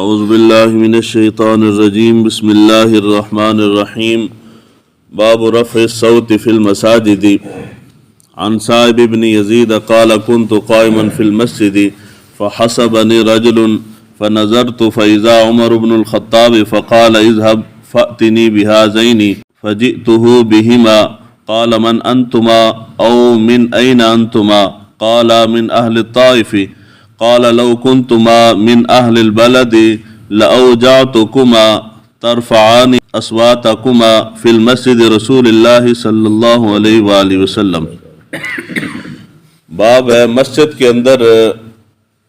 اعوذ باللہ من الشیطان الرجیم بسم اللہ الرحمن الرحیم باب رفع الصوت فی المساجد عن صائب بن یزید قال كنت قائما في المسجد فحسبني رجل فنظرت فإذا عمر بن الخطاب فقال اذهب فأتني بهذين فجئته بهما قال من أنتما أو من أين أنتما قال من أهل الطائف قال لو كنتما من أهل البلد لأوجعتكما ترفعان أصواتكما في المسجد رسول الله صلی اللہ علیہ وآلہ وسلم۔ باب ہے مسجد کے اندر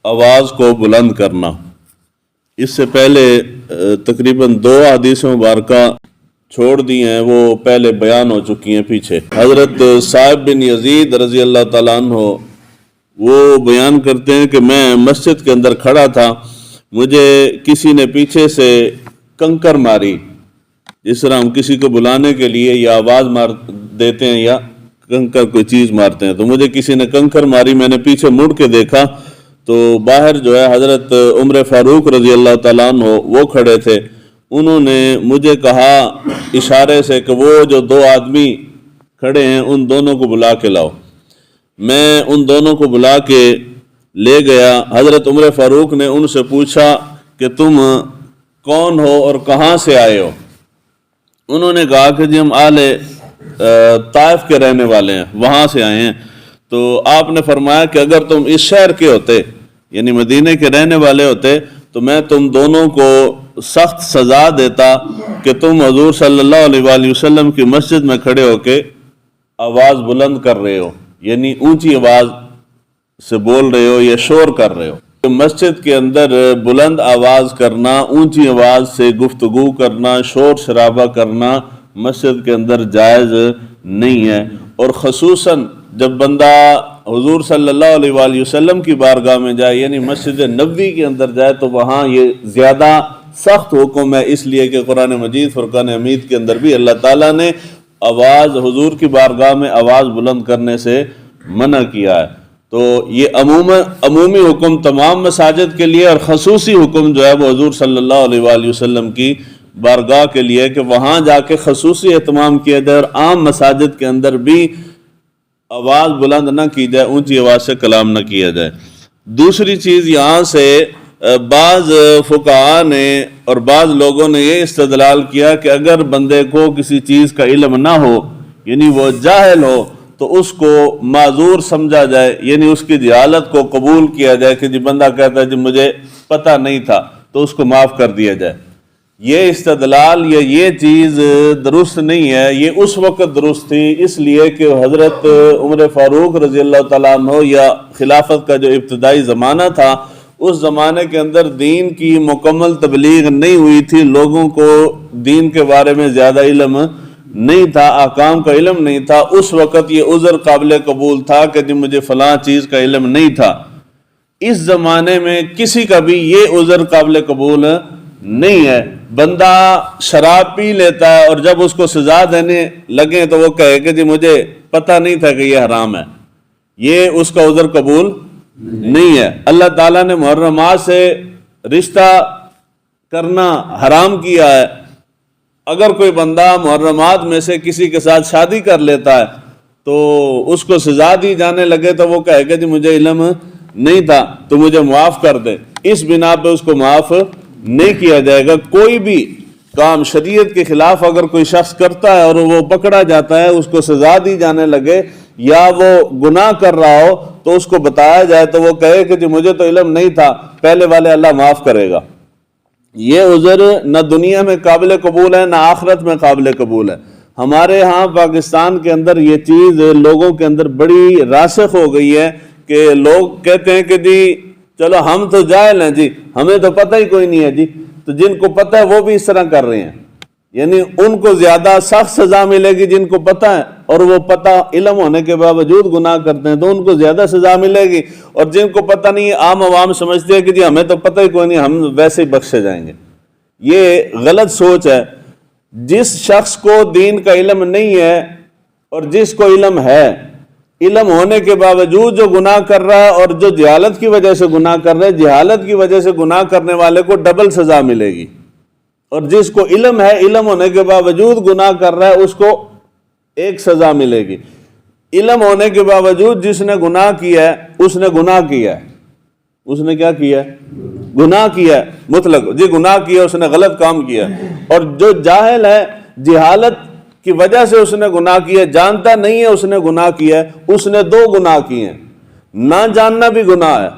آواز کو بلند کرنا۔ اس سے پہلے تقریباً 2 حدیث مبارکہ چھوڑ دی ہیں، وہ پہلے بیان ہو چکی ہیں پیچھے۔ حضرت صائب بن یزید رضی اللہ تعالیٰ عنہ وہ بیان کرتے ہیں کہ میں مسجد کے اندر کھڑا تھا، مجھے کسی نے پیچھے سے کنکر ماری، جس طرح ہم کسی کو بلانے کے لیے یا آواز مار دیتے ہیں یا کنکر کوئی چیز مارتے ہیں، تو مجھے کسی نے کنکر ماری۔ میں نے پیچھے مڑ کے دیکھا تو باہر جو ہے حضرت عمر فاروق رضی اللہ تعالیٰ عنہ وہ کھڑے تھے۔ انہوں نے مجھے کہا اشارے سے کہ وہ جو 2 آدمی کھڑے ہیں ان دونوں کو بلا کے لاؤ۔ میں ان دونوں کو بلا کے لے گیا۔ حضرت عمر فاروق نے ان سے پوچھا کہ تم کون ہو اور کہاں سے آئے ہو؟ انہوں نے کہا کہ جی ہم اہل طائف کے رہنے والے ہیں، وہاں سے آئے ہیں۔ تو آپ نے فرمایا کہ اگر تم اس شہر کے ہوتے یعنی مدینے کے رہنے والے ہوتے تو میں تم دونوں کو سخت سزا دیتا کہ تم حضور صلی اللہ علیہ وآلہ وسلم کی مسجد میں کھڑے ہو کے آواز بلند کر رہے ہو، یعنی اونچی آواز سے بول رہے ہو یا شور کر رہے ہو۔ مسجد کے اندر بلند آواز کرنا، اونچی آواز سے گفتگو کرنا، شور شرابہ کرنا مسجد کے اندر جائز نہیں ہے۔ اور خصوصاً جب بندہ حضور صلی اللہ علیہ وآلہ وسلم کی بارگاہ میں جائے یعنی مسجد نبوی کے اندر جائے تو وہاں یہ زیادہ سخت حکم ہے، اس لیے کہ قرآن مجید فرقان حمید کے اندر بھی اللہ تعالیٰ نے آواز حضور کی بارگاہ میں آواز بلند کرنے سے منع کیا ہے۔ تو یہ عمومی حکم تمام مساجد کے لیے اور خصوصی حکم جو ہے وہ حضور صلی اللہ علیہ وآلہ وسلم کی بارگاہ کے لیے کہ وہاں جا کے خصوصی اہتمام کیا جائے اور عام مساجد کے اندر بھی آواز بلند نہ کی جائے، اونچی آواز سے کلام نہ کیا جائے۔ دوسری چیز یہاں سے بعض فقہاء نے اور بعض لوگوں نے یہ استدلال کیا کہ اگر بندے کو کسی چیز کا علم نہ ہو یعنی وہ جاہل ہو تو اس کو معذور سمجھا جائے، یعنی اس کی جہالت کو قبول کیا جائے کہ جی بندہ کہتا ہے جی مجھے پتہ نہیں تھا تو اس کو معاف کر دیا جائے۔ یہ استدلال یا یہ چیز درست نہیں ہے۔ یہ اس وقت درست تھی اس لیے کہ حضرت عمر فاروق رضی اللہ تعالیٰ عنہ یا خلافت کا جو ابتدائی زمانہ تھا اس زمانے کے اندر دین کی مکمل تبلیغ نہیں ہوئی تھی، لوگوں کو دین کے بارے میں زیادہ علم نہیں تھا، احکام کا علم نہیں تھا۔ اس وقت یہ عذر قابل قبول تھا کہ جی مجھے فلاں چیز کا علم نہیں تھا۔ اس زمانے میں کسی کا بھی یہ عذر قابل قبول نہیں ہے۔ بندہ شراب پی لیتا ہے اور جب اس کو سزا دینے لگے تو وہ کہے کہ جی مجھے پتہ نہیں تھا کہ یہ حرام ہے، یہ اس کا عذر قبول نہیں ہے۔ اللہ تعالیٰ نے محرمات سے رشتہ کرنا حرام کیا ہے۔ اگر کوئی بندہ محرمات میں سے کسی کے ساتھ شادی کر لیتا ہے تو اس کو سزا دی جانے لگے تو وہ کہے کہ جی مجھے علم نہیں تھا تو مجھے معاف کر دے، اس بنا پہ اس کو معاف نہیں کیا جائے گا۔ کوئی بھی کام شریعت کے خلاف اگر کوئی شخص کرتا ہے اور وہ پکڑا جاتا ہے، اس کو سزا دی جانے لگے یا وہ گناہ کر رہا ہو تو اس کو بتایا جائے تو وہ کہے کہ جی مجھے تو علم نہیں تھا، پہلے والے اللہ معاف کرے گا۔ یہ عذر نہ دنیا میں قابل قبول ہے نہ آخرت میں قابل قبول ہے۔ ہمارے ہاں پاکستان کے اندر یہ چیز لوگوں کے اندر بڑی راسخ ہو گئی ہے کہ لوگ کہتے ہیں کہ جی چلو ہم تو جاہل ہیں جی، ہمیں تو پتہ ہی کوئی نہیں ہے جی، تو جن کو پتہ ہے وہ بھی اس طرح کر رہے ہیں، یعنی ان کو زیادہ سخت سزا ملے گی جن کو پتہ ہے اور وہ پتہ علم ہونے کے باوجود گناہ کرتے ہیں تو ان کو زیادہ سزا ملے گی، اور جن کو پتہ نہیں عام عوام سمجھتے ہیں کہ جی ہمیں تو پتہ ہی کوئی نہیں، ہم ویسے ہی بخشے جائیں گے۔ یہ غلط سوچ ہے۔ جس شخص کو دین کا علم نہیں ہے اور جس کو علم ہے علم ہونے کے باوجود جو گناہ کر رہا ہے اور جو جہالت کی وجہ سے گناہ کر رہا ہے، جہالت کی وجہ سے گناہ کرنے والے کو ڈبل سزا ملے گی، اور جس کو علم ہے، علم ہونے کے باوجود گناہ کر رہا ہے، اس کو ایک سزا ملے گی۔ علم ہونے کے باوجود جس نے گناہ کیا ہے، اس نے گناہ کیا ہے، اس نے کیا کیا ہے؟ گناہ کیا ہے مطلق، جی گناہ کیا، اس نے غلط کام کیا۔ اور جو جاہل ہے، جہالت کی وجہ سے اس نے گناہ کیا، جانتا نہیں ہے اس نے گناہ کیا ہے، اس نے دو گناہ کیے ہیں۔ نہ جاننا بھی گناہ ہے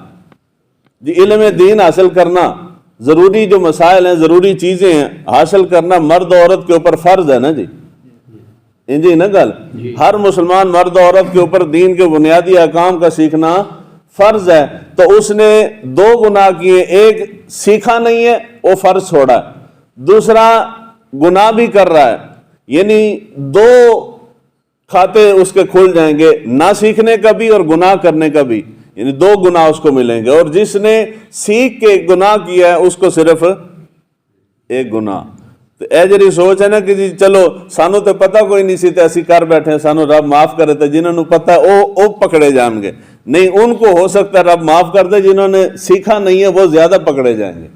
جی، علم دین حاصل کرنا، ضروری جو مسائل ہیں، ضروری چیزیں ہیں حاصل کرنا مرد و عورت کے اوپر فرض ہے نا جی، جی نا گل، ہر مسلمان مرد و عورت کے اوپر دین کے بنیادی احکام کا سیکھنا فرض ہے۔ تو اس نے دو گناہ کیے، ایک سیکھا نہیں ہے، وہ فرض چھوڑا ہے، دوسرا گناہ بھی کر رہا ہے، یعنی دو کھاتے اس کے کھل جائیں گے، نہ سیکھنے کا بھی اور گناہ کرنے کا بھی، یعنی دو گناہ اس کو ملیں گے۔ اور جس نے سیکھ کے گناہ کیا ہے، اس کو صرف ایک گناہ۔ تو اے جڑی سوچ ہے نا کہ جی چلو سانو تو پتہ کوئی نہیں سی تے اسی کر بیٹھے ہیں، سانو رب معاف کرے، تو جنہوں نے پتہ او پکڑے جان گے، نہیں، ان کو ہو سکتا ہے رب معاف کر دے، جنہوں نے سیکھا نہیں ہے وہ زیادہ پکڑے جائیں گے۔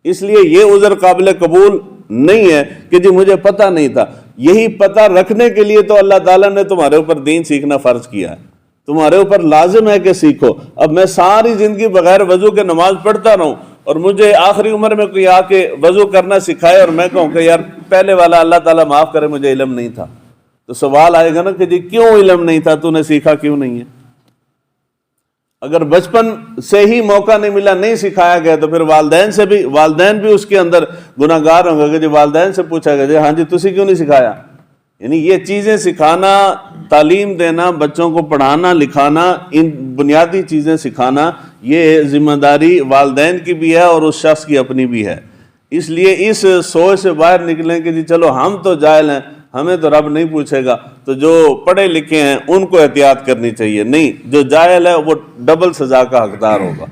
اس لیے یہ عذر قابل قبول نہیں ہے کہ جی مجھے پتہ نہیں تھا۔ یہی پتہ رکھنے کے لیے تو اللہ تعالیٰ نے تمہارے اوپر دین سیکھنا فرض کیا ہے، تمہارے اوپر لازم ہے کہ سیکھو۔ اب میں ساری زندگی بغیر وضو کے نماز پڑھتا رہوں اور مجھے آخری عمر میں کوئی آ کے وضو کرنا سکھائے اور میں کہوں کہ یار پہلے والا اللہ تعالیٰ معاف کرے، مجھے علم نہیں تھا، تو سوال آئے گا نا کہ جی کیوں علم نہیں تھا، تو نے سیکھا کیوں نہیں ہے؟ اگر بچپن سے ہی موقع نہیں ملا، نہیں سکھایا گیا، تو پھر والدین بھی اس کے اندر گناہ گار ہوں گے کہ جی والدین سے پوچھا گیا جی ہاں جی تسی کیوں نہیں سکھایا؟ یعنی یہ چیزیں سکھانا، تعلیم دینا، بچوں کو پڑھانا لکھانا، ان بنیادی چیزیں سکھانا، یہ ذمہ داری والدین کی بھی ہے اور اس شخص کی اپنی بھی ہے۔ اس لیے اس سوچ سے باہر نکلیں کہ جی چلو ہم تو جاہل ہیں، ہمیں تو رب نہیں پوچھے گا، تو جو پڑھے لکھے ہیں ان کو احتیاط کرنی چاہیے، نہیں، جو جاہل ہے وہ ڈبل سزا کا حقدار ہوگا۔